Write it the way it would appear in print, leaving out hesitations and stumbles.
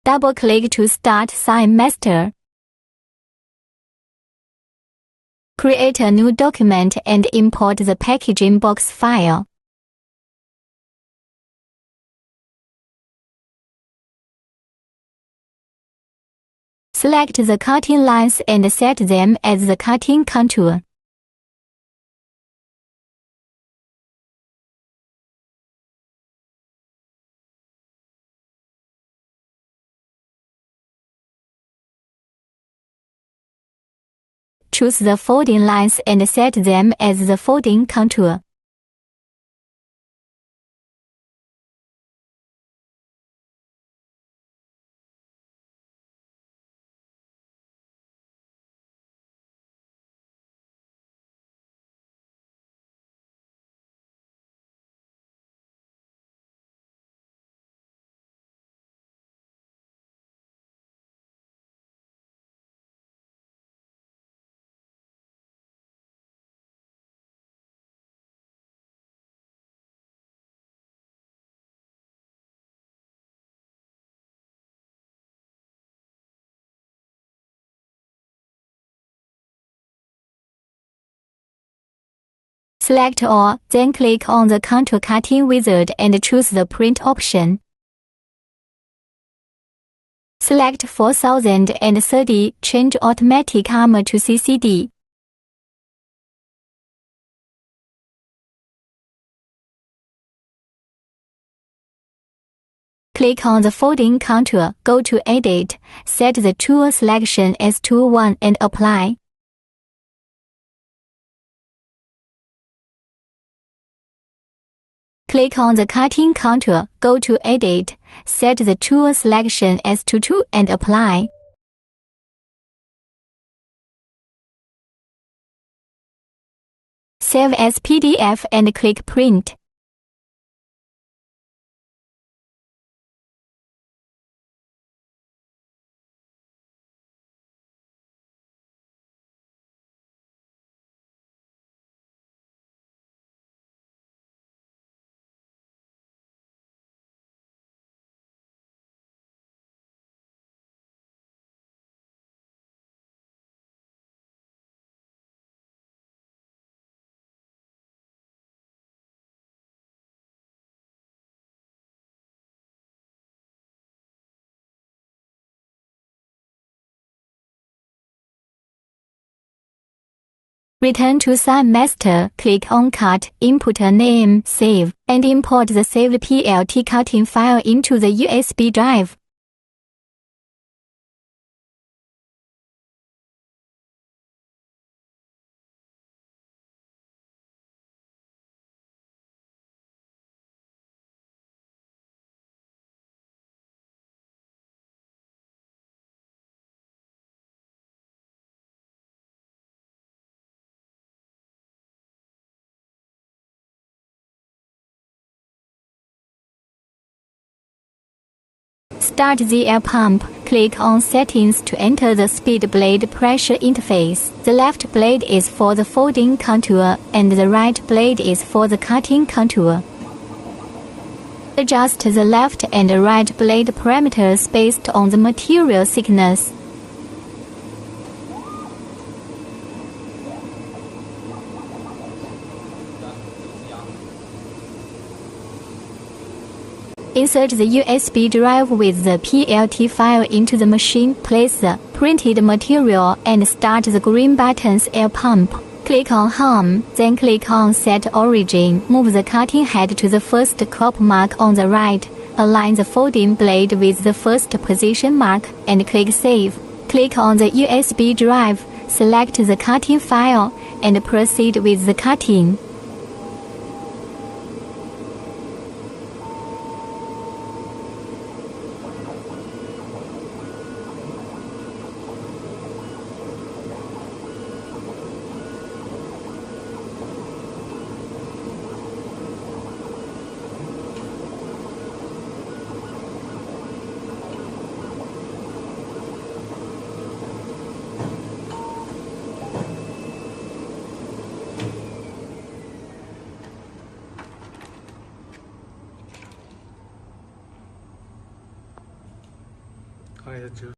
Double-click to start Sign Master. Create a new document and import the packaging box file. Select the cutting lines and set them as the cutting contour. Choose the folding lines and set them as the folding contour. Select all, then click on the contour cutting wizard and choose the print option. Select 4030, change automatic armor to CCD. Click on the folding contour, go to Edit, set the tool selection as Tool 1 and apply. Click on the cutting contour, go to Edit, set the tool selection as Tool 2 and apply. Save as PDF and click Print. Return to Sign Master, click on Cut, input a name, save, and import the saved PLT cutting file into the USB drive. Start the air pump. Click on Settings to enter the speed blade pressure interface. The left blade is for the folding contour and the right blade is for the cutting contour. Adjust the left and right blade parameters based on the material thickness. Insert the USB drive with the PLT file into the machine, place the printed material and start the green buttons air pump. Click on Home, then click on Set Origin. Move the cutting head to the first crop mark on the right. Align the folding blade with the first position mark and click Save. Click on the USB drive, select the cutting file, and proceed with the cutting. 可爱的折